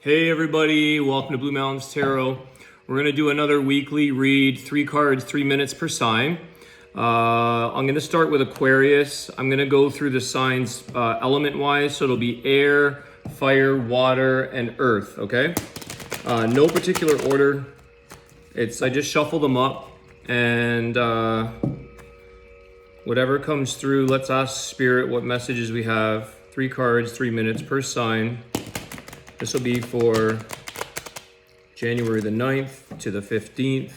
Hey everybody, welcome to Blue Mountains Tarot. We're going to do another weekly read, 3 cards, 3 minutes per sign. I'm going to start with Aquarius. I'm going to go through the signs element-wise, so it'll be air, fire, water, and earth, okay? No particular order. I just shuffle them up, and whatever comes through, let's ask Spirit what messages we have. 3 cards, 3 minutes per sign. This will be for January the 9th to the 15th.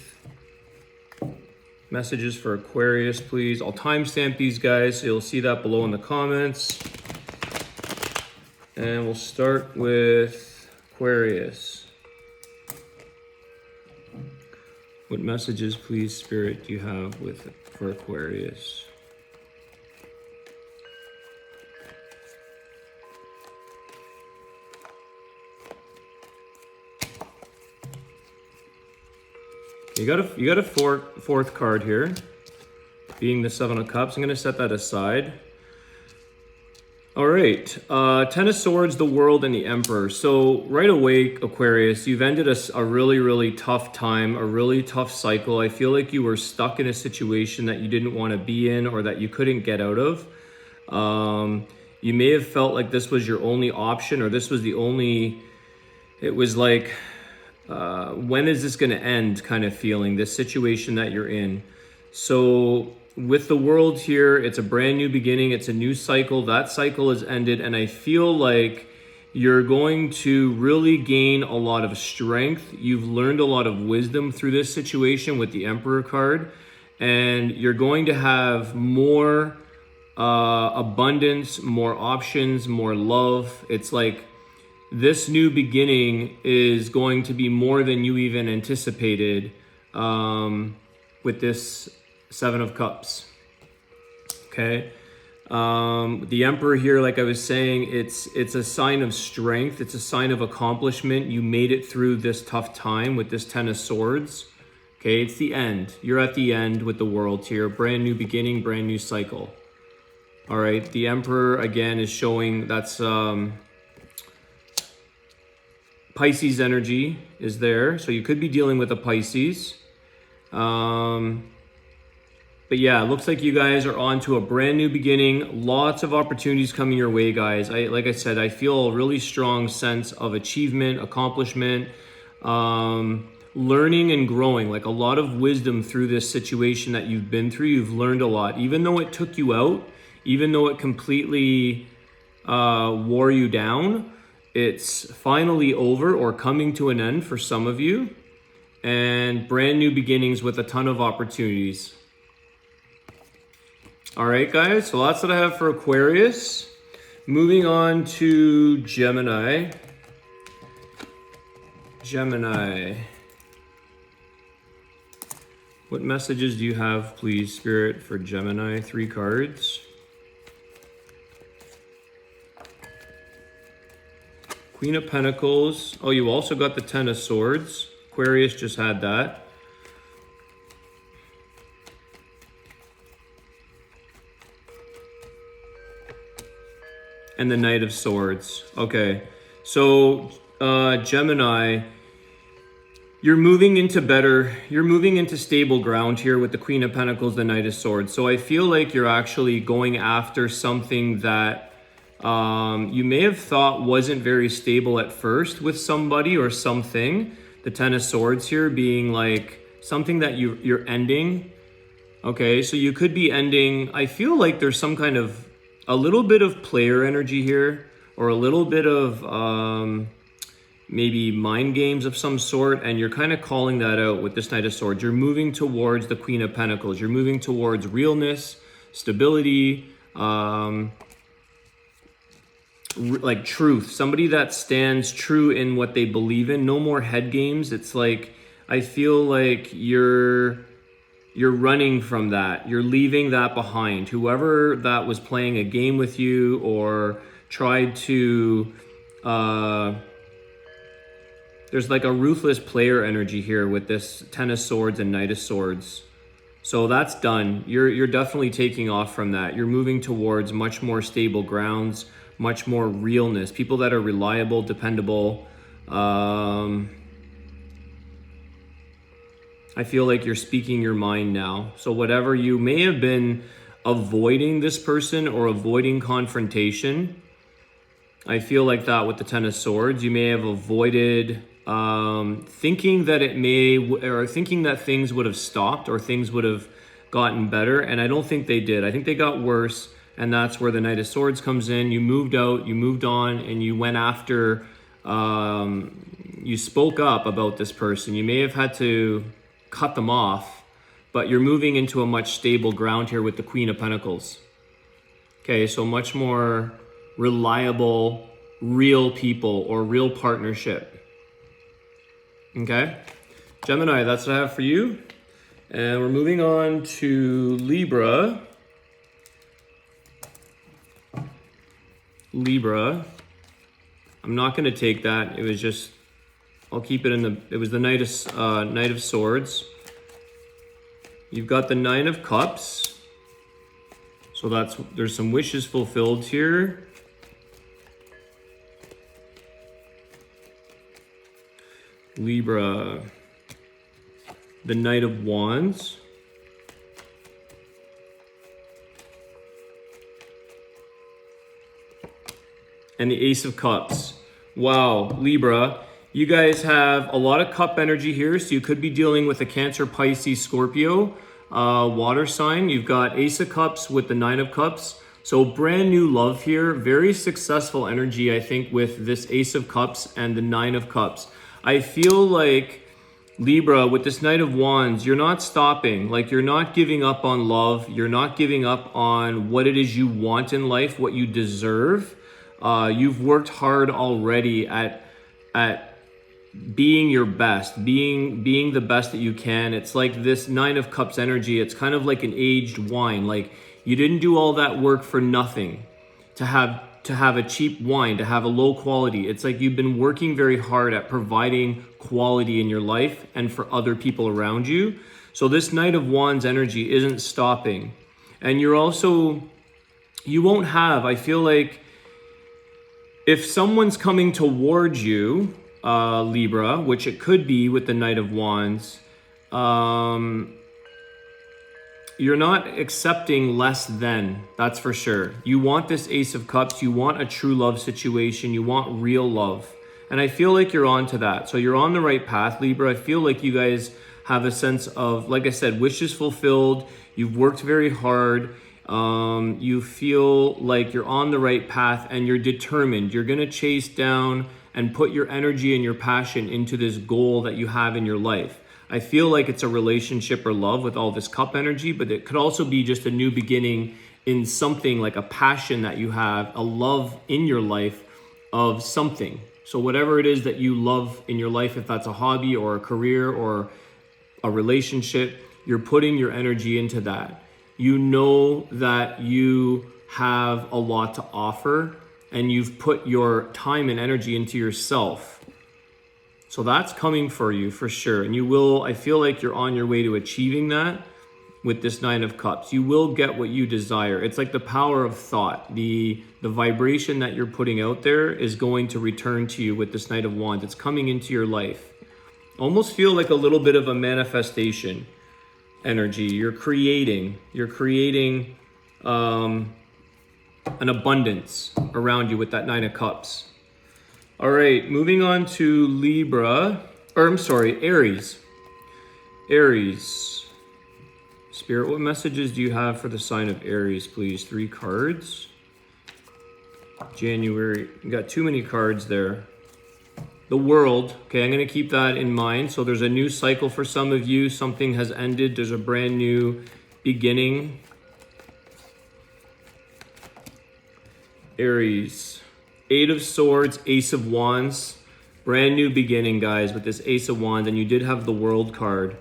Messages for Aquarius, please. I'll timestamp these guys, so you'll see that below in the comments. And we'll start with Aquarius. What messages, please, Spirit, do you have for Aquarius? You got a fourth card here, being the 7 of Cups. I'm going to set that aside. All right, 10 of Swords, the World, and the Emperor. So right away, Aquarius, you've ended a really, really tough time, a really tough cycle. I feel like you were stuck in a situation that you didn't want to be in or that you couldn't get out of. You may have felt like this was your only option, or this was the only, it was like, when is this going to end kind of feeling, this situation that you're in. So with the World here, it's a brand new beginning. It's a new cycle. That cycle has ended. And I feel like you're going to really gain a lot of strength. You've learned a lot of wisdom through this situation with the Emperor card. And you're going to have more abundance, more options, more love. It's like, this new beginning is going to be more than you even anticipated with this 7 of Cups. Okay. The Emperor here, like I was saying, it's a sign of strength. It's a sign of accomplishment. You made it through this tough time with this 10 of Swords. Okay, it's the end. You're at the end with the World here. Brand new beginning, brand new cycle. All right, the Emperor again is showing that's Pisces energy is there, so you could be dealing with a Pisces. But yeah, it looks like you guys are on to a brand new beginning. Lots of opportunities coming your way, guys. Like I said, I feel a really strong sense of achievement, accomplishment, learning and growing. Like a lot of wisdom through this situation that you've been through. You've learned a lot, even though it took you out, even though it completely wore you down. It's finally over or coming to an end for some of you, and brand new beginnings with a ton of opportunities. All right, guys, so that's what I have for Aquarius. Moving on to Gemini. Gemini. What messages do you have, please, Spirit, for Gemini? 3 cards. Queen of Pentacles. Oh, you also got the 10 of Swords. Aquarius just had that. And the Knight of Swords. Okay. So, Gemini, you're moving into stable ground here with the Queen of Pentacles, the Knight of Swords. So I feel like you're actually going after something that you may have thought wasn't very stable at first with somebody or something. The 10 of Swords here being like something that you're ending. Okay, so you could be ending. I feel like there's some kind of a little bit of player energy here, or a little bit of maybe mind games of some sort, and you're kind of calling that out with this Knight of Swords. You're moving towards the Queen of Pentacles. You're moving towards realness, stability, like truth, somebody that stands true in what they believe in. No more head games. It's like, I feel like you're running from that. You're leaving that behind. Whoever that was playing a game with you or tried to, there's like a ruthless player energy here with this 10 of Swords and Knight of Swords. So that's done. You're definitely taking off from that. You're moving towards much more stable grounds, much more realness, people that are reliable, dependable, I feel like you're speaking your mind now. So whatever, you may have been avoiding this person or avoiding confrontation. I feel like that with the Ten of Swords. You may have avoided thinking that thinking that things would have stopped or things would have gotten better. And I don't think they did. I think they got worse. And that's where the Knight of Swords comes in. You moved out, you moved on, and you went after, you spoke up about this person. You may have had to cut them off, but you're moving into a much stable ground here with the Queen of Pentacles. Okay, so much more reliable, real people or real partnership. Okay, Gemini, that's what I have for you. And we're moving on to Libra. Libra. I'm not going to take that. It was just, I'll keep it in the, it was the Knight of Swords. You've got the Nine of Cups. So there's some wishes fulfilled here. Libra. The Knight of Wands. And the Ace of Cups. Wow, Libra, you guys have a lot of cup energy here, so you could be dealing with a Cancer, Pisces, Scorpio, water sign. You've got Ace of Cups with the Nine of Cups. So brand new love here, very successful energy, I think, with this Ace of Cups and the Nine of Cups. I feel like, Libra, with this Knight of Wands, you're not stopping. Like, you're not giving up on love. You're not giving up on what it is you want in life, what you deserve. You've worked hard already at being your best, being the best that you can. It's like this Nine of Cups energy. It's kind of like an aged wine. Like, you didn't do all that work for nothing to have a cheap wine, to have a low quality. It's like you've been working very hard at providing quality in your life and for other people around you. So this Knight of Wands energy isn't stopping. And you won't have, I feel like, if someone's coming towards you, Libra, which it could be with the Knight of Wands, you're not accepting less than, that's for sure. You want this Ace of Cups, you want a true love situation, you want real love. And I feel like you're on to that. So you're on the right path, Libra. I feel like you guys have a sense of, like I said, wishes fulfilled. You've worked very hard. You feel like you're on the right path and you're determined. You're going to chase down and put your energy and your passion into this goal that you have in your life. I feel like it's a relationship or love with all this cup energy, but it could also be just a new beginning in something like a passion that you have, a love in your life of something. So whatever it is that you love in your life, if that's a hobby or a career or a relationship, you're putting your energy into that. You know that you have a lot to offer and you've put your time and energy into yourself. So that's coming for you for sure. And you will, I feel like you're on your way to achieving that with this Nine of Cups. You will get what you desire. It's like the power of thought. The vibration that you're putting out there is going to return to you with this Knight of Wands. It's coming into your life. Almost feel like a little bit of a manifestation energy. You're creating an abundance around you with that Nine of Cups. All right, moving on to Aries. Aries. Spirit, what messages do you have for the sign of Aries, please? 3 cards. January, you got too many cards there. The World, okay, I'm going to keep that in mind. So there's a new cycle for some of you. Something has ended. There's a brand new beginning. Aries, 8 of Swords, Ace of Wands. Brand new beginning, guys, with this Ace of Wands. And you did have the World card.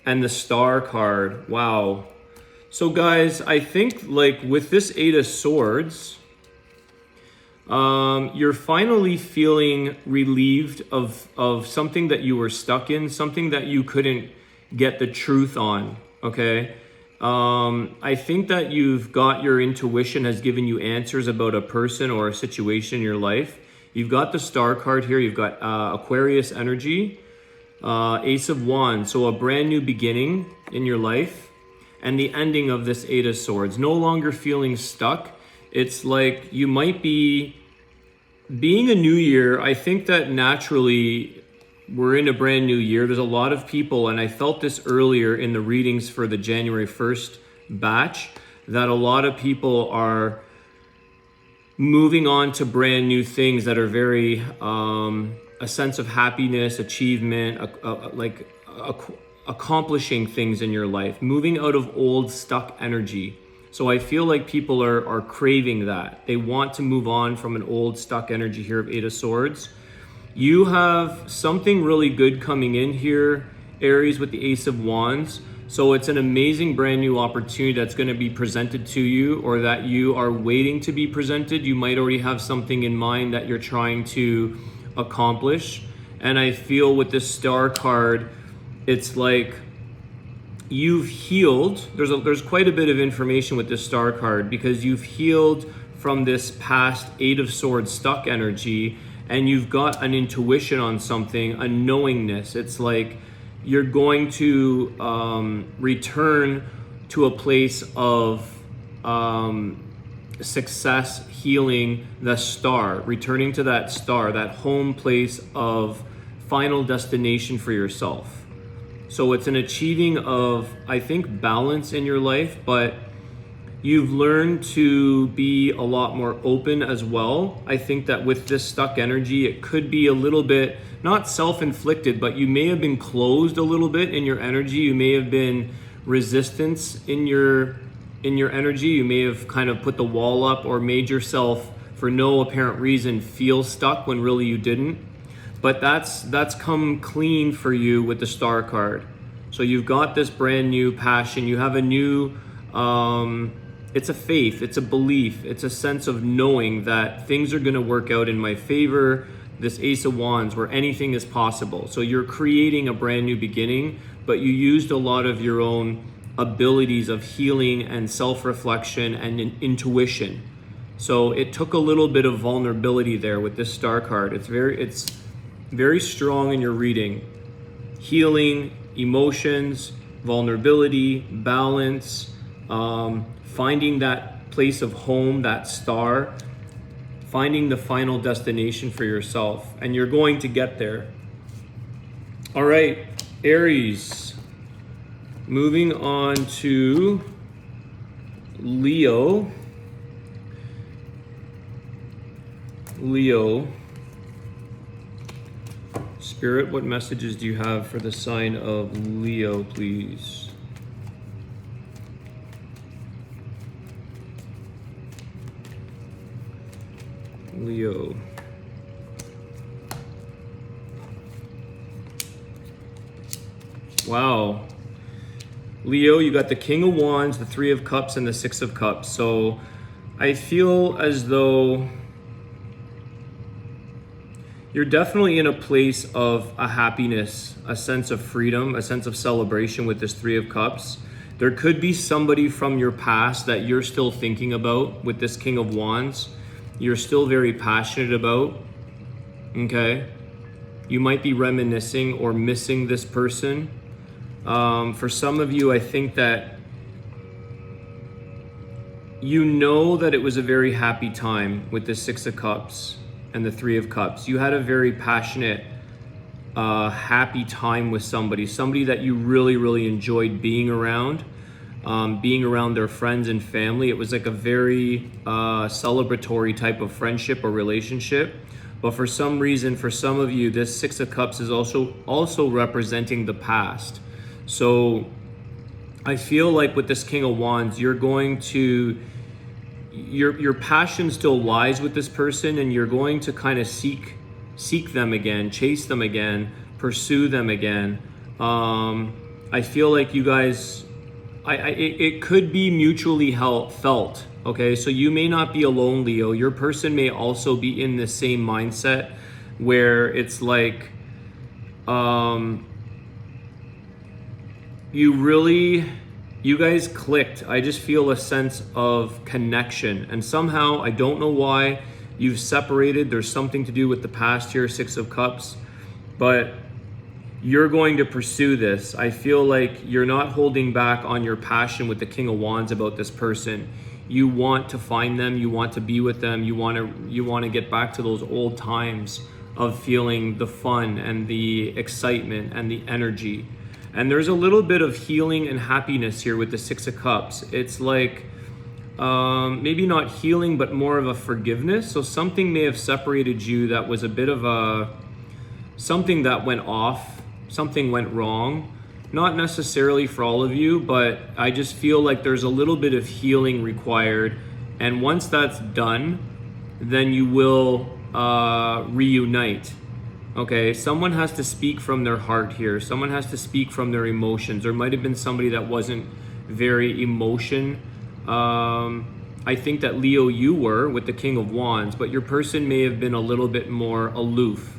And the Star card. Wow. So, guys, I think, like, with this 8 of Swords, you're finally feeling relieved of something that you were stuck in, something that you couldn't get the truth on, okay? I think that you've got your intuition has given you answers about a person or a situation in your life. You've got the Star card here. You've got Aquarius energy, Ace of Wands. So a brand new beginning in your life, and the ending of this Eight of Swords. No longer feeling stuck. It's like you might be, being a new year, I think that naturally we're in a brand new year. There's a lot of people, and I felt this earlier in the readings for the January 1st batch, that a lot of people are moving on to brand new things that are very a sense of happiness, achievement, accomplishing things in your life, moving out of old stuck energy. So I feel like people are craving that. They want to move on from an old stuck energy here of Eight of Swords. You have something really good coming in here, Aries, with the Ace of Wands. So it's an amazing brand new opportunity that's going to be presented to you, or that you are waiting to be presented. You might already have something in mind that you're trying to accomplish. And I feel with this Star card, it's like you've healed. There's quite a bit of information with this Star card, because you've healed from this past Eight of Swords stuck energy, and you've got an intuition on something, a knowingness. It's like you're going to return to a place of success, healing, the Star, returning to that Star, that home place of final destination for yourself. So it's an achieving of, I think, balance in your life, but you've learned to be a lot more open as well. I think that with this stuck energy, it could be a little bit, not self-inflicted, but you may have been closed a little bit in your energy. You may have been resistance in your energy. You may have kind of put the wall up or made yourself, for no apparent reason, feel stuck when really you didn't. But that's come clean for you with the Star card. So you've got this brand new passion. You have a new, it's a faith, it's a belief, it's a sense of knowing that things are going to work out in my favor. This Ace of Wands, where anything is possible. So you're creating a brand new beginning, but you used a lot of your own abilities of healing and self-reflection and intuition. So it took a little bit of vulnerability there with this Star card. It's very strong in your reading. Healing, emotions, vulnerability, balance, finding that place of home, that Star, finding the final destination for yourself, and you're going to get there. All right, Aries. Moving on to Leo. Spirit, what messages do you have for the sign of Leo, please? Leo. Wow. Leo, you got the King of Wands, the Three of Cups, and the Six of Cups. So I feel as though you're definitely in a place of a happiness, a sense of freedom, a sense of celebration with this Three of Cups. There could be somebody from your past that you're still thinking about with this King of Wands. You're still very passionate about, okay? You might be reminiscing or missing this person. For some of you, I think that you know that it was a very happy time with the Six of Cups and the Three of Cups. You had a very passionate, happy time with somebody that you really, really enjoyed being around their friends and family. It was like a very celebratory type of friendship or relationship. But for some reason, for some of you, this Six of Cups is also representing the past. So I feel like with this King of Wands, you're going to, your passion still lies with this person, and you're going to kind of seek them again, chase them again, pursue them again. I feel like you guys, it could be mutually felt, okay? So you may not be alone, Leo. Your person may also be in the same mindset where it's like, you guys clicked. I just feel a sense of connection. And somehow, I don't know why, you've separated. There's something to do with the past here, Six of Cups, but you're going to pursue this. I feel like you're not holding back on your passion with the King of Wands about this person. You want to find them, you want to be with them, you want to get back to those old times of feeling the fun and the excitement and the energy. And there's a little bit of healing and happiness here with the Six of Cups. It's like maybe not healing, but more of a forgiveness. So something may have separated you that was a bit of something that went off, something went wrong. Not necessarily for all of you, but I just feel like there's a little bit of healing required. And once that's done, then you will reunite. Okay, someone has to speak from their heart here. Someone has to speak from their emotions. There might have been somebody that wasn't very emotion. I think that Leo, you were with the King of Wands, but your person may have been a little bit more aloof,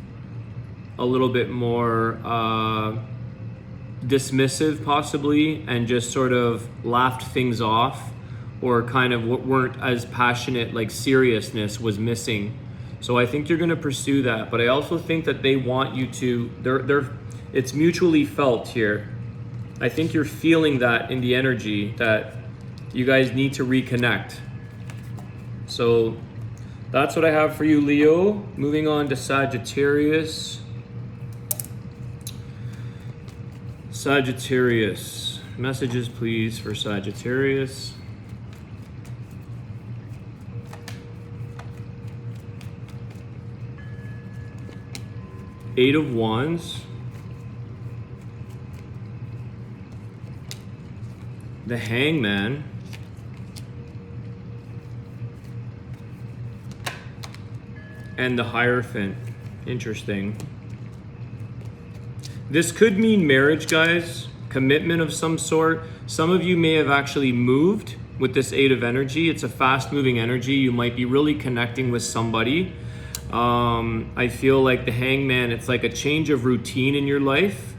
a little bit more dismissive possibly, and just sort of laughed things off, or kind of weren't as passionate, like seriousness was missing. So I think you're going to pursue that, but I also think that they want you to, it's mutually felt here. I think you're feeling that in the energy that you guys need to reconnect. So that's what I have for you, Leo. Moving on to Sagittarius. Sagittarius, messages please for Sagittarius. Eight of Wands. The Hangman. And the Hierophant. Interesting. This could mean marriage, guys. Commitment of some sort. Some of you may have actually moved with this Eight of Energy. It's a fast-moving energy. You might be really connecting with somebody. I feel like the Hangman, it's like a change of routine in your life.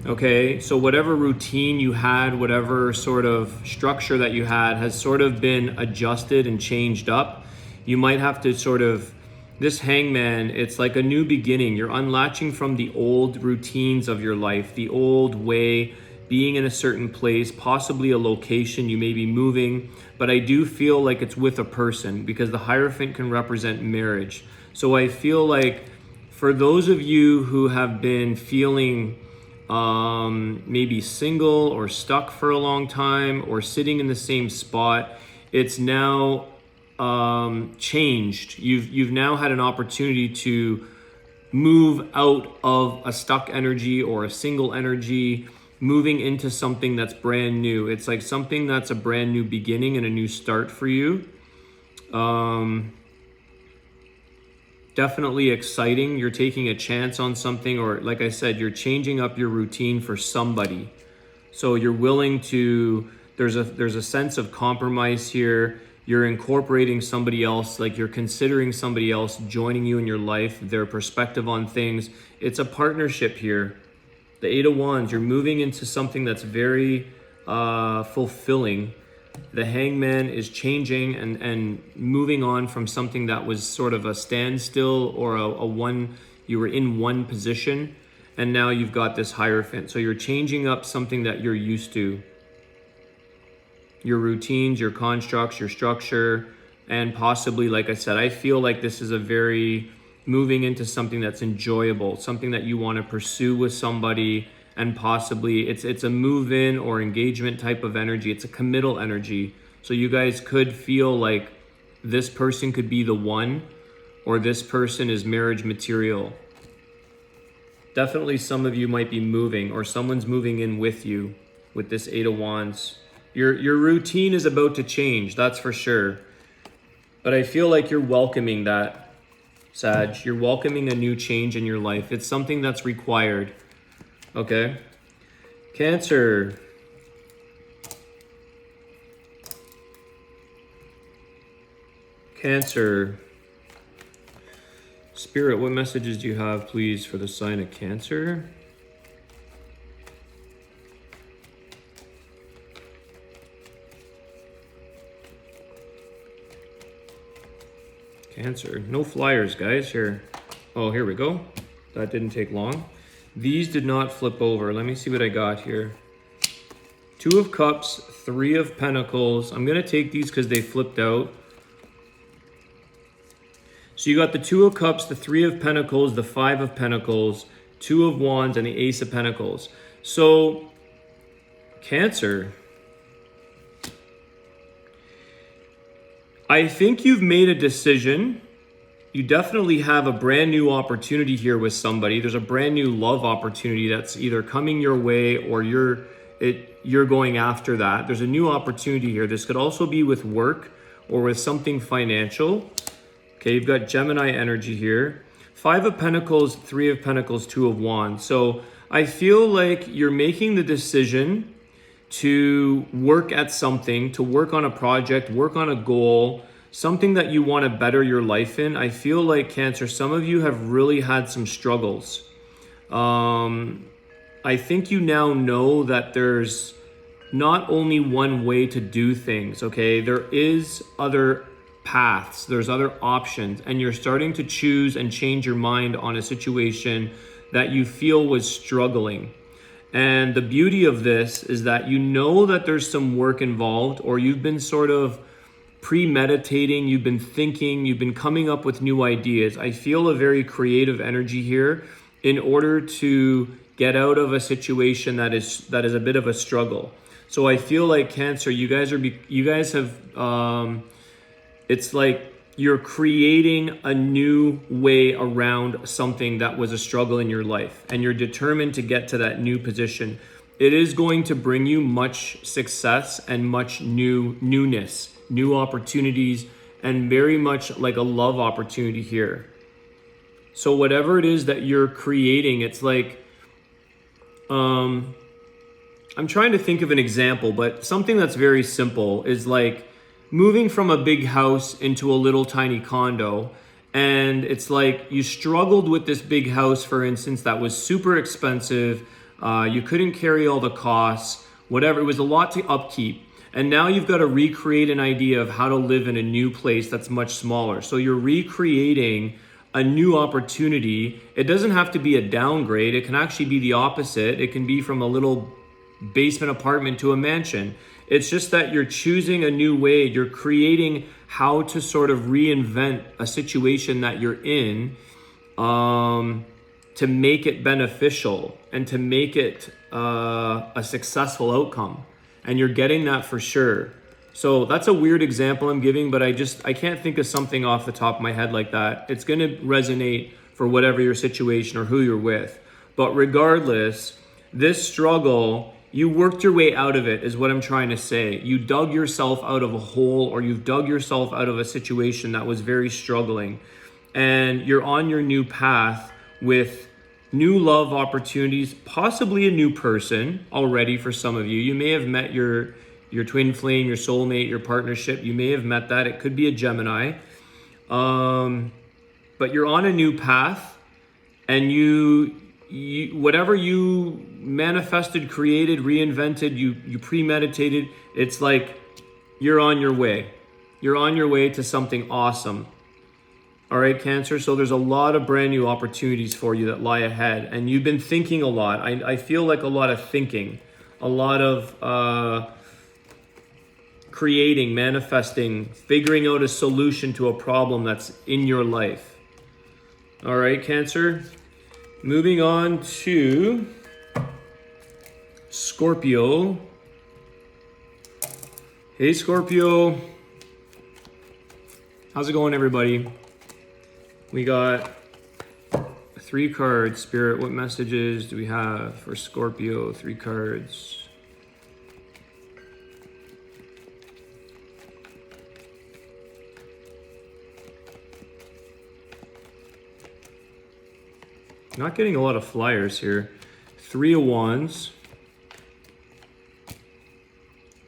Okay, so whatever routine you had, whatever sort of structure that you had has sort of been adjusted and changed up. You might have to sort of, this Hangman, it's like a new beginning. You're unlatching from the old routines of your life, the old way, being in a certain place, possibly a location, you may be moving, but I do feel like it's with a person because the Hierophant can represent marriage. So I feel like for those of you who have been feeling maybe single or stuck for a long time or sitting in the same spot, it's now changed. You've now had an opportunity to move out of a stuck energy or a single energy, moving into something that's brand new. It's like something that's a brand new beginning and a new start for you. Definitely exciting. You're taking a chance on something, or like I said, you're changing up your routine for somebody. So you're willing to, there's a sense of compromise here. You're incorporating somebody else, like you're considering somebody else joining you in your life, their perspective on things. It's a partnership here. The Eight of Wands, you're moving into something that's very fulfilling. The Hangman is changing and moving on from something that was sort of a standstill or a one, you were in one position, and now you've got this Hierophant. So you're changing up something that you're used to. Your routines, your constructs, your structure, and possibly, like I said, I feel like this is a very moving into something that's enjoyable, something that you want to pursue with somebody, and possibly it's a move-in or engagement type of energy. It's a committal energy. So you guys could feel like this person could be the one, or this person is marriage material. Definitely some of you might be moving, or someone's moving in with you with this Eight of Wands. Your routine is about to change, that's for sure. But I feel like you're welcoming that, Sag. You're welcoming a new change in your life. It's something that's required. Okay? Cancer. Cancer. Spirit, what messages do you have, please, for the sign of Cancer? Cancer. No flyers, guys. Here. Oh, here we go. That didn't take long. These did not flip over. Let me see what I got here. 2 of Cups, 3 of Pentacles. I'm going to take these because they flipped out. So you got the 2 of Cups, the 3 of Pentacles, the 5 of Pentacles, 2 of Wands, and the Ace of Pentacles. So, Cancer, I think you've made a decision. You definitely have a brand new opportunity here with somebody. There's a brand new love opportunity that's either coming your way or you're going after that. There's a new opportunity here. This could also be with work or with something financial. Okay, you've got Gemini energy here. 5 of Pentacles, 3 of Pentacles, 2 of Wands. So I feel like you're making the decision to work at something, to work on a project, work on a goal, something that you want to better your life in. I feel like, Cancer, some of you have really had some struggles. I think you now know that there's not only one way to do things, okay? There is other paths, there's other options, and you're starting to choose and change your mind on a situation that you feel was struggling. And the beauty of this is that you know that there's some work involved, or you've been sort of premeditating, you've been thinking, you've been coming up with new ideas. I feel a very creative energy here in order to get out of a situation that is a bit of a struggle. So I feel like, Cancer, you guys have it's like you're creating a new way around something that was a struggle in your life, and you're determined to get to that new position. It is going to bring you much success and much newness, new opportunities, and very much like a love opportunity here. So whatever it is that you're creating, it's like, I'm trying to think of an example, but something that's very simple is like moving from a big house into a little tiny condo. And it's like you struggled with this big house, for instance, that was super expensive. You couldn't carry all the costs, whatever. It was a lot to upkeep. And now you've got to recreate an idea of how to live in a new place that's much smaller. So you're recreating a new opportunity. It doesn't have to be a downgrade. It can actually be the opposite. It can be from a little basement apartment to a mansion. It's just that you're choosing a new way. You're creating how to sort of reinvent a situation that you're in to make it beneficial and to make it a successful outcome. And you're getting that for sure. So that's a weird example I'm giving, but I can't think of something off the top of my head like that. It's going to resonate for whatever your situation or who you're with. But regardless, this struggle, you worked your way out of it, is what I'm trying to say. You dug yourself out of a hole, or you've dug yourself out of a situation that was very struggling. And you're on your new path with new love opportunities, possibly a new person already for some of you. You may have met your twin flame, your soulmate, your partnership. You may have met that. It could be a Gemini. But you're on a new path, and you whatever you manifested, created, reinvented, you premeditated, it's like you're on your way. You're on your way to something awesome. All right, Cancer, so there's a lot of brand new opportunities for you that lie ahead, and you've been thinking a lot. I feel like a lot of thinking, a lot of creating, manifesting, figuring out a solution to a problem that's in your life. All right, Cancer. Moving on to Scorpio. Hey, Scorpio. How's it going, everybody? We got 3 cards. Spirit, what messages do we have for Scorpio? 3 cards. Not getting a lot of flyers here. 3 of Wands.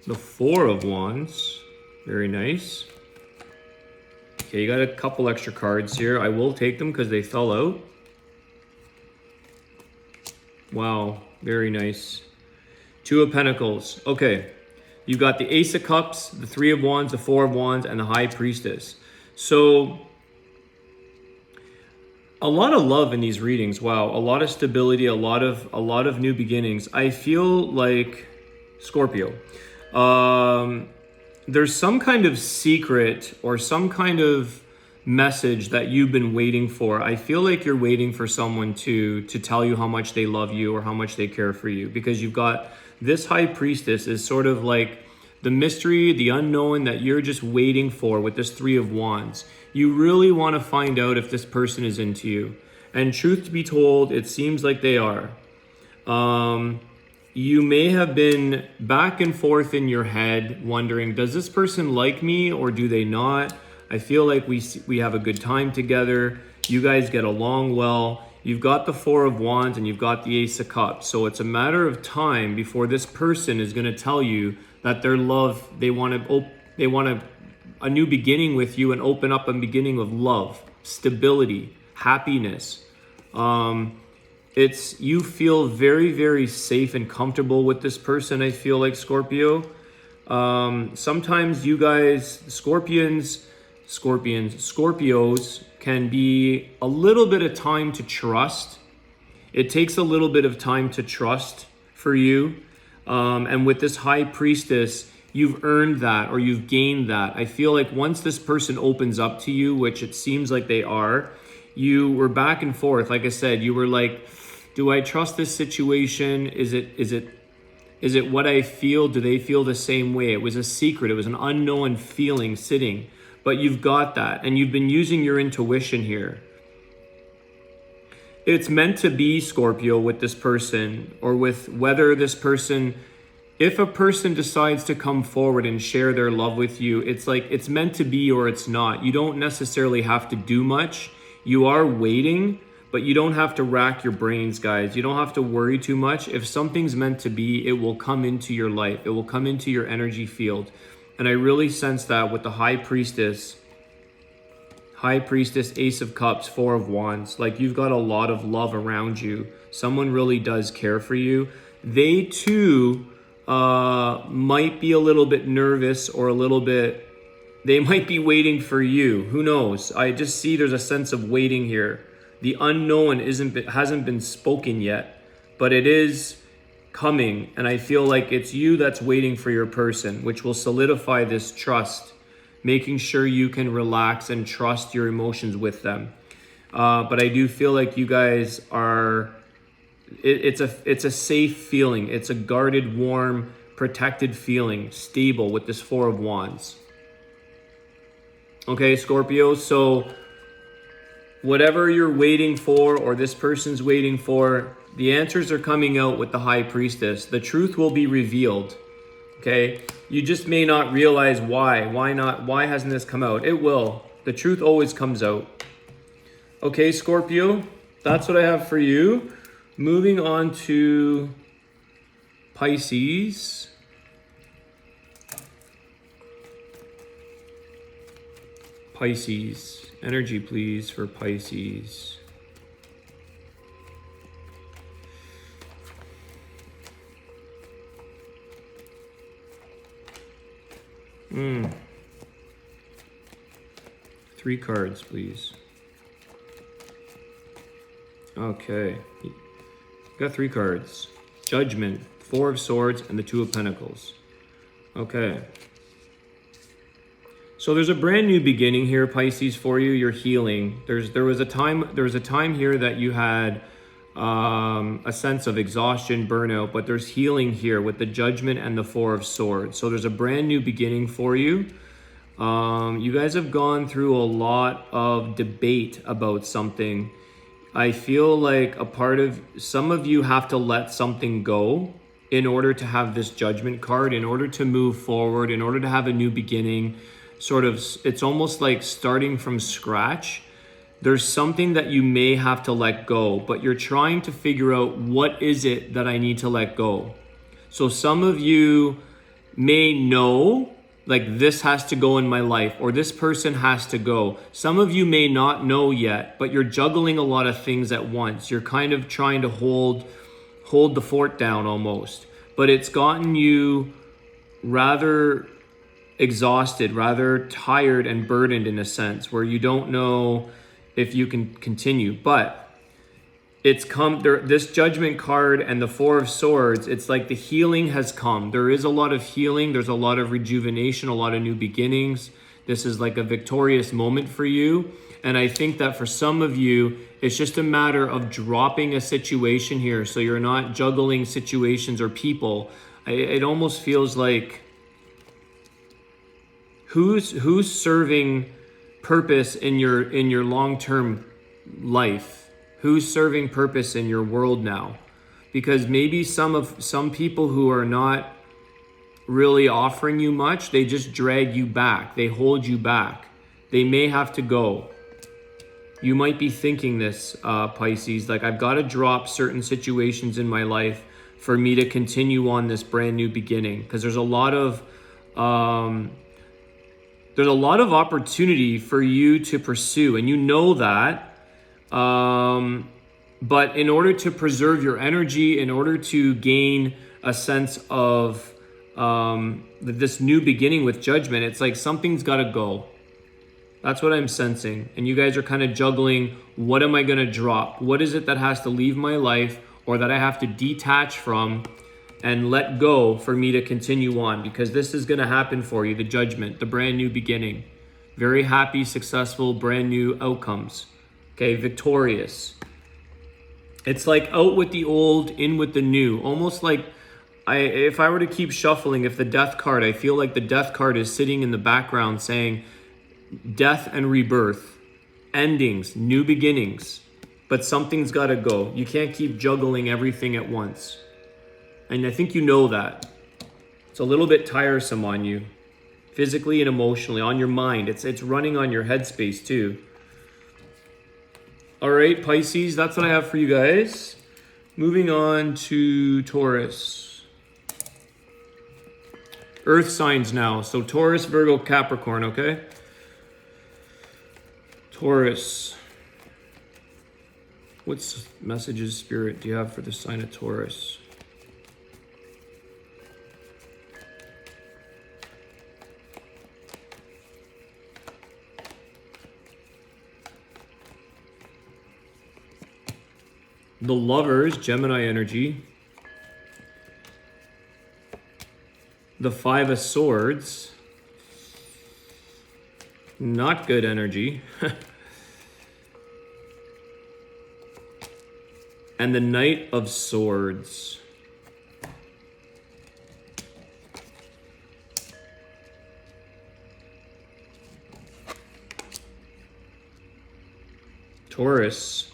The 4 of Wands. Very nice. Okay, you got a couple extra cards here. I will take them because they fell out. Wow, very nice. 2 of Pentacles. Okay, you've got the Ace of Cups, the 3 of Wands, the 4 of Wands, and the High Priestess. So A lot of love in these readings. Wow, a lot of stability, a lot of new beginnings. I feel like Scorpio. There's some kind of secret or some kind of message that you've been waiting for. I feel like you're waiting for someone to tell you how much they love you or how much they care for you, because you've got this High Priestess is sort of like the mystery, the unknown that you're just waiting for with this Three of Wands. You really want to find out if this person is into you. And truth to be told, it seems like they are. You may have been back and forth in your head wondering, does this person like me or do they not? I feel like we have a good time together. You guys get along well. You've got the Four of Wands and you've got the Ace of Cups. So it's a matter of time before this person is going to tell you that their love, they want a new beginning with you and open up a beginning of love, stability, happiness. You feel very, very safe and comfortable with this person, I feel like, Scorpio. Sometimes you guys, Scorpios can be a little bit of time to trust. It takes a little bit of time to trust for you. And with this High Priestess, you've earned that or you've gained that. I feel like once this person opens up to you, which it seems like they are, you were back and forth. Like I said, you were like, do I trust this situation? Is it what I feel? Do they feel the same way? It was a secret. It was an unknown feeling sitting, but you've got that and you've been using your intuition here. It's meant to be, Scorpio, with this person, or with whether this person, if a person decides to come forward and share their love with you, it's like it's meant to be or it's not. You don't necessarily have to do much. You are waiting, but you don't have to rack your brains, guys. You don't have to worry too much. If something's meant to be, it will come into your life. It will come into your energy field. And I really sense that with the High Priestess, Ace of Cups, Four of Wands. Like, you've got a lot of love around you. Someone really does care for you. They too might be a little bit nervous or they might be waiting for you. Who knows? I just see there's a sense of waiting here. The unknown hasn't been spoken yet, but it is coming. And I feel like it's you that's waiting for your person, which will solidify this trust, making sure you can relax and trust your emotions with them. But I do feel like you guys are, it's a safe feeling. It's a guarded, warm, protected feeling, stable with this Four of Wands. Okay, Scorpio, so whatever you're waiting for or this person's waiting for, the answers are coming out with the High Priestess. The truth will be revealed. Okay, you just may not realize why hasn't this come out? It will. The truth always comes out. Okay, Scorpio, that's what I have for you. Moving on to Pisces. Pisces, energy please for Pisces. Three cards, please. Okay. Got three cards. Judgment, Four of Swords, and the Two of Pentacles. Okay. So there's a brand new beginning here, Pisces, for you. You're healing. There was a time here that you had a sense of exhaustion, burnout, but there's healing here with the Judgment and the Four of Swords. So there's a brand new beginning for you. You guys have gone through a lot of debate about something. I feel like some of you have to let something go in order to have this Judgment card, in order to move forward, in order to have a new beginning. It's almost like starting from scratch. There's something that you may have to let go, but you're trying to figure out, what is it that I need to let go? So some of you may know, like, this has to go in my life, or this person has to go. Some of you may not know yet, but you're juggling a lot of things at once. You're kind of trying to hold the fort down almost, but it's gotten you rather exhausted, rather tired and burdened in a sense, where you don't know, if you can continue. But it's come there, this Judgment card and the Four of Swords, it's like the healing has come. There is a lot of healing. There's a lot of rejuvenation, a lot of new beginnings. This is like a victorious moment for you. And I think that for some of you, it's just a matter of dropping a situation here, so you're not juggling situations or people. It almost feels like who's serving purpose in your long-term life? Who's serving purpose in your world now? Because maybe some people who are not really offering you much, they just drag you back. They hold you back. They may have to go. You might be thinking this, Pisces, like I've got to drop certain situations in my life for me to continue on this brand new beginning. Because there's a lot of opportunity for you to pursue, and you know that. But in order to preserve your energy, in order to gain a sense of this new beginning with Judgment, it's like something's got to go. That's what I'm sensing. And you guys are kind of juggling, what am I going to drop? What is it that has to leave my life, or that I have to detach from and let go for me to continue on? Because this is going to happen for you, the Judgment, the brand new beginning. Very happy, successful, brand new outcomes. Okay, victorious. It's like out with the old, in with the new. Almost like if I were to keep shuffling, if the Death card, I feel like the Death card is sitting in the background saying death and rebirth, endings, new beginnings. But something's got to go. You can't keep juggling everything at once. And I think you know that. It's a little bit tiresome on you, physically and emotionally, on your mind. It's running on your headspace too. All right, Pisces, that's what I have for you guys. Moving on to Taurus. Earth signs now. So Taurus, Virgo, Capricorn, okay? Taurus. What messages, Spirit, do you have for the sign of Taurus? The Lovers, Gemini energy. The Five of Swords. Not good energy. And the Knight of Swords. Taurus.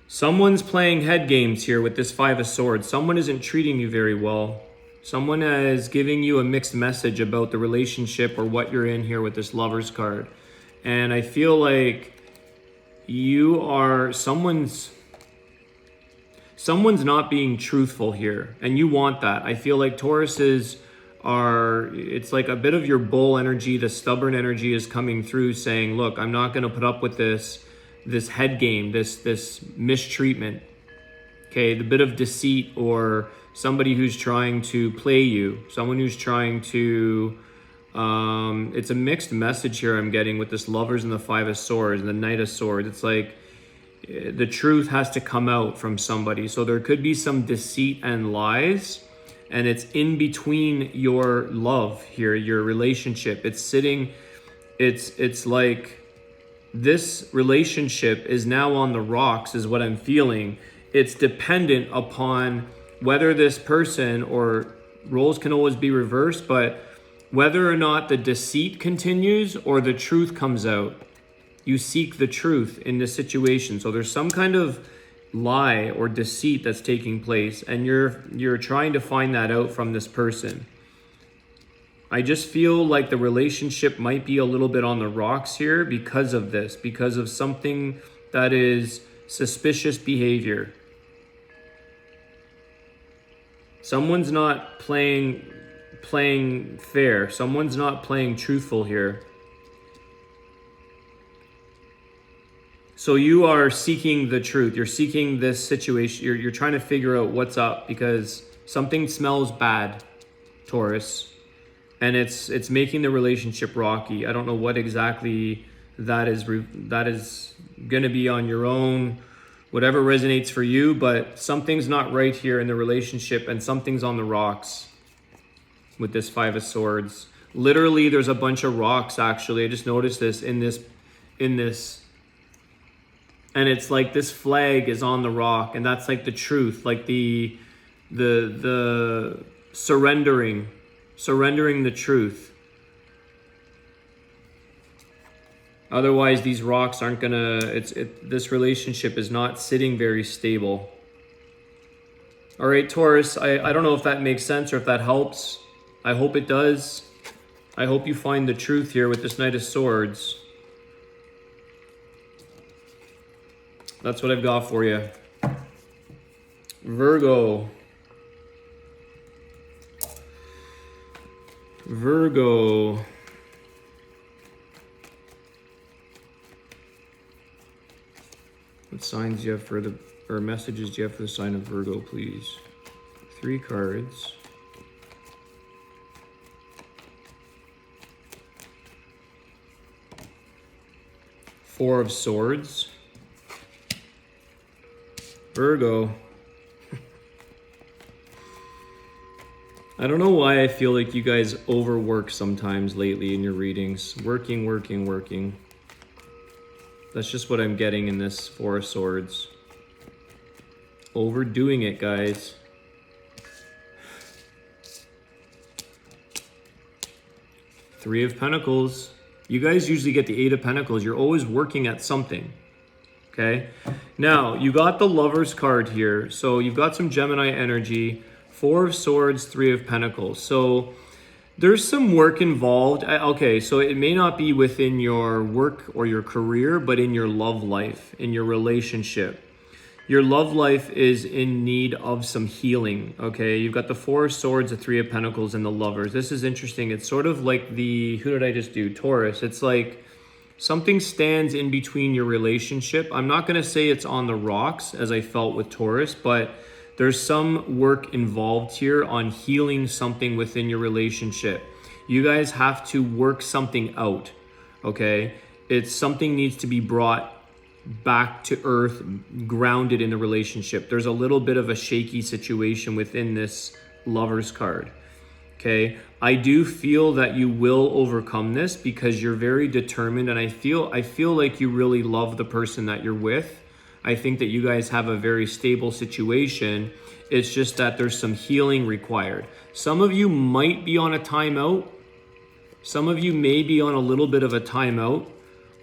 Someone's playing head games here with this Five of Swords. Someone isn't treating you very well. Someone is giving you a mixed message about the relationship or what you're in here with this Lovers card. And I feel like someone's not being truthful here, and you want that. I feel like Tauruses it's like a bit of your bull energy, the stubborn energy is coming through saying, look, I'm not going to put up with this head game, this mistreatment. Okay, the bit of deceit, or somebody who's trying to play you, someone who's trying to it's a mixed message here I'm getting with this Lovers and the Five of Swords and the Knight of Swords. It's like the truth has to come out from somebody. So there could be some deceit and lies, and it's in between your love here, your relationship. It's like this relationship is now on the rocks, is what I'm feeling. It's dependent upon whether this person, or roles can always be reversed, but whether or not the deceit continues or the truth comes out. You seek the truth in this situation. So there's some kind of lie or deceit that's taking place, and you're trying to find that out from this person. I just feel like the relationship might be a little bit on the rocks here because of this, because of something that is suspicious behavior. Someone's not playing fair. Someone's not playing truthful here. So you are seeking the truth. You're seeking this situation. You're trying to figure out what's up, because something smells bad, Taurus. and it's making the relationship rocky. I don't know what exactly that is going to be on your own, whatever resonates for you, but something's not right here in the relationship, and something's on the rocks with this Five of Swords. Literally, there's a bunch of rocks, actually. I just noticed this in this, and it's like this flag is on the rock, and that's like the truth, like the surrendering the truth. Otherwise, these rocks aren't gonna, this relationship is not sitting very stable. All right, Taurus, I don't know if that makes sense or if that helps. I hope it does. I hope you find the truth here with this Knight of Swords. That's what I've got for you. Virgo. What signs do you have for the, or messages do you have for the sign of Virgo, please? 3 cards. Four of Swords. Virgo. I don't know why I feel like you guys overwork sometimes lately in your readings. Working. That's just what I'm getting in this Four of Swords. Overdoing it, guys. Three of Pentacles. You guys usually get the Eight of Pentacles. You're always working at something. Okay? Now, you got the Lovers card here. So you've got some Gemini energy. Four of Swords, Three of Pentacles. So there's some work involved. Okay, so it may not be within your work or your career, but in your love life, in your relationship. Your love life is in need of some healing, okay? You've got the Four of Swords, the Three of Pentacles, and the Lovers. This is interesting. It's sort of like the, who did I just do? Taurus. It's like something stands in between your relationship. I'm not going to say it's on the rocks, as I felt with Taurus, but there's some work involved here on healing something within your relationship. You guys have to work something out, okay? It's something needs to be brought back to earth, grounded in the relationship. There's a little bit of a shaky situation within this Lovers card, okay? I do feel that you will overcome this because you're very determined, and I feel like you really love the person that you're with. I think that you guys have a very stable situation. It's just that there's some healing required. Some of you might be on a timeout. Some of you may be on a little bit of a timeout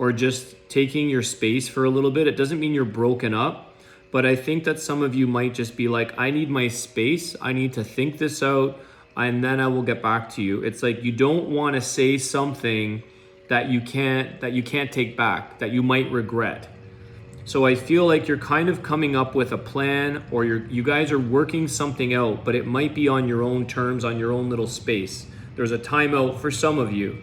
or just taking your space for a little bit. It doesn't mean you're broken up, but I think that some of you might just be like, I need my space. I need to think this out, and then I will get back to you. It's like you don't want to say something that you can't take back, that you might regret. So I feel like you're kind of coming up with a plan, or you guys are working something out, but it might be on your own terms, on your own little space. There's a timeout for some of you.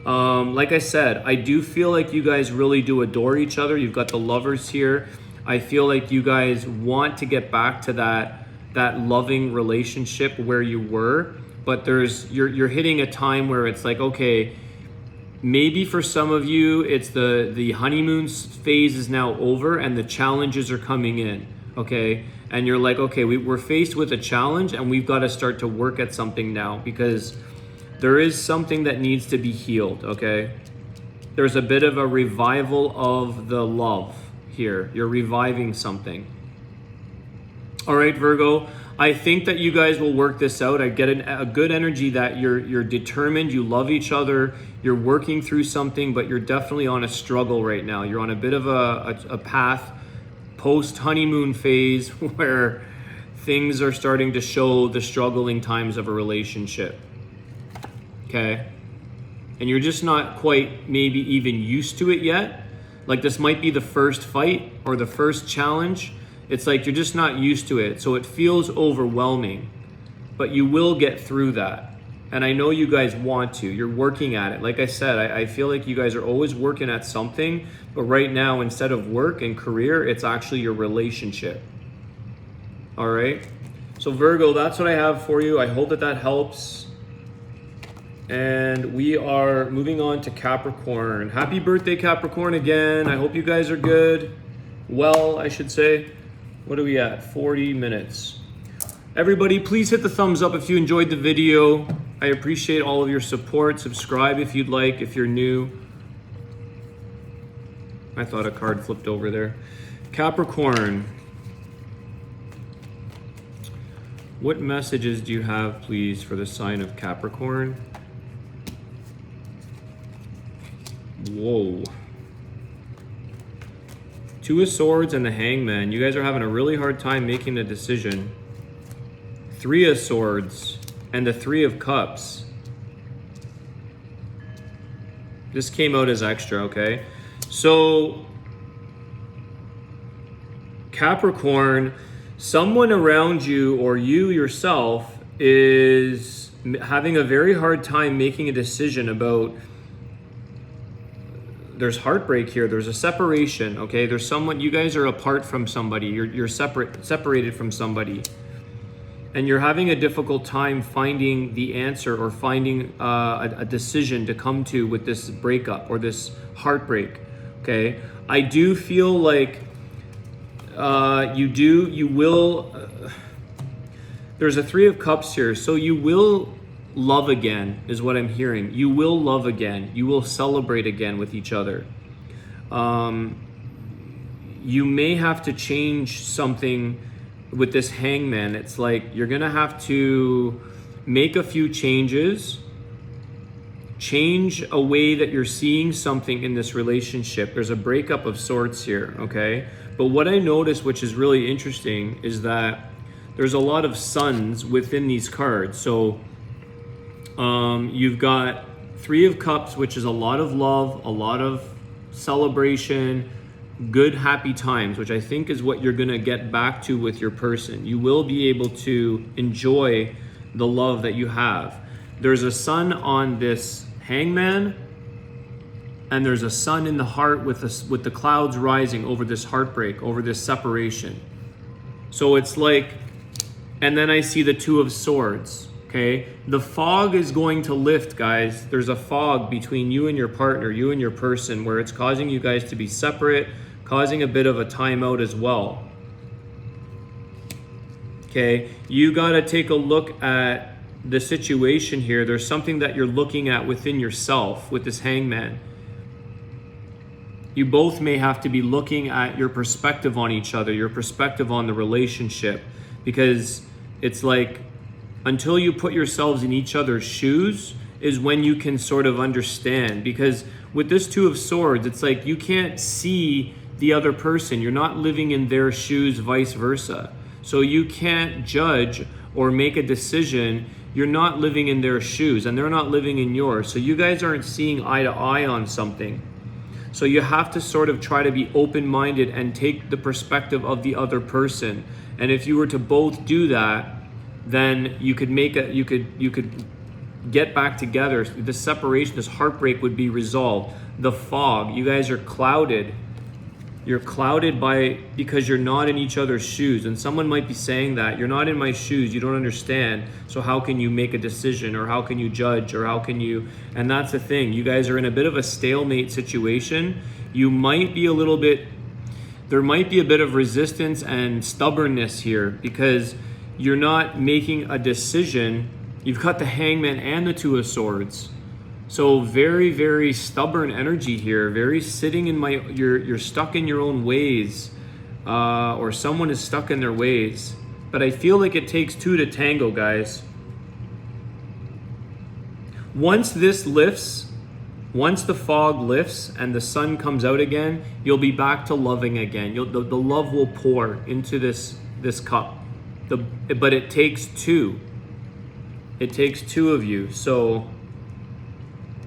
Like I said, I do feel like you guys really do adore each other. You've got the Lovers here. I feel like you guys want to get back to that loving relationship where you were, but you're hitting a time where it's like, okay, maybe for some of you, it's the honeymoon phase is now over and the challenges are coming in, okay? And you're like, okay, we're faced with a challenge and we've got to start to work at something now because there is something that needs to be healed, okay? There's a bit of a revival of the love here. You're reviving something. All right, Virgo, I think that you guys will work this out. I get a good energy that you're determined, you love each other, you're working through something, but you're definitely on a struggle right now. You're on a bit of a path post-honeymoon phase where things are starting to show the struggling times of a relationship, okay? And you're just not quite maybe even used to it yet. Like this might be the first fight or the first challenge. It's like you're just not used to it. So it feels overwhelming, but you will get through that. And I know you guys want to. You're working at it. Like I said, I feel like you guys are always working at something, but right now, instead of work and career, it's actually your relationship. All right? So Virgo, that's what I have for you. I hope that helps. And we are moving on to Capricorn. Happy birthday, Capricorn, again. I hope you guys are good. Well, I should say. What are we at? 40 minutes. Everybody, please hit the thumbs up if you enjoyed the video. I appreciate all of your support. Subscribe if you'd like, if you're new. I thought a card flipped over there. Capricorn. What messages do you have, please, for the sign of Capricorn? Whoa. Two of Swords and the Hangman. You guys are having a really hard time making a decision. Three of Swords and the Three of Cups. This came out as extra, okay? So, Capricorn, someone around you or you yourself is having a very hard time making a decision about, there's heartbreak here, there's a separation, okay? There's someone, you guys are apart from somebody, you're separated from somebody. And you're having a difficult time finding the answer or finding a decision to come to with this breakup or this heartbreak, okay? I do feel like you will, there's a Three of Cups here, so you will love again, is what I'm hearing. You will love again. You will celebrate again with each other. You may have to change something with this Hangman. It's like you're gonna have to make a few changes, change a way that you're seeing something in this relationship. There's a breakup of sorts here, okay? But what I noticed, which is really interesting, is that there's a lot of suns within these cards. So you've got Three of Cups, which is a lot of love, a lot of celebration, good, happy times, which I think is what you're going to get back to with your person. You will be able to enjoy the love that you have. There's a sun on this Hangman, and there's a sun in the heart with the clouds rising over this heartbreak, over this separation. So it's like, and then I see the Two of Swords, okay? The fog is going to lift, guys. There's a fog between you and your partner, you and your person, where it's causing you guys to be separate, causing a bit of a timeout as well. Okay, you got to take a look at the situation here. There's something that you're looking at within yourself with this Hangman. You both may have to be looking at your perspective on each other, your perspective on the relationship, because it's like until you put yourselves in each other's shoes is when you can sort of understand. Because with this Two of Swords, it's like you can't see the other person. You're not living in their shoes, vice versa. So you can't judge or make a decision. You're not living in their shoes and they're not living in yours. So you guys aren't seeing eye to eye on something. So you have to sort of try to be open-minded and take the perspective of the other person. And if you were to both do that, then you could you could get back together. The separation, this heartbreak would be resolved. The fog, you guys are clouded. You're clouded because you're not in each other's shoes. And someone might be saying that, you're not in my shoes, you don't understand. So how can you make a decision, or how can you judge, or how can you, and that's the thing. You guys are in a bit of a stalemate situation. You might be there might be a bit of resistance and stubbornness here because you're not making a decision. You've got the Hangman and the Two of Swords. So very, very stubborn energy here. Very sitting in you're stuck in your own ways, or someone is stuck in their ways. But I feel like it takes two to tango, guys. Once this lifts, once the fog lifts and the sun comes out again, you'll be back to loving again. The love will pour into this cup. But it takes two. It takes two of you. So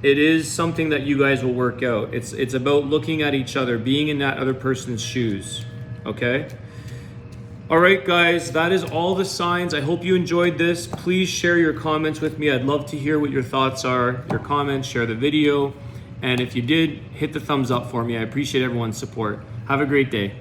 it is something that you guys will work out. It's about looking at each other, being in that other person's shoes, okay? All right, guys, that is all the signs. I hope you enjoyed this. Please share your comments with me. I'd love to hear what your thoughts are, your comments, share the video. And if you did, hit the thumbs up for me. I appreciate everyone's support. Have a great day.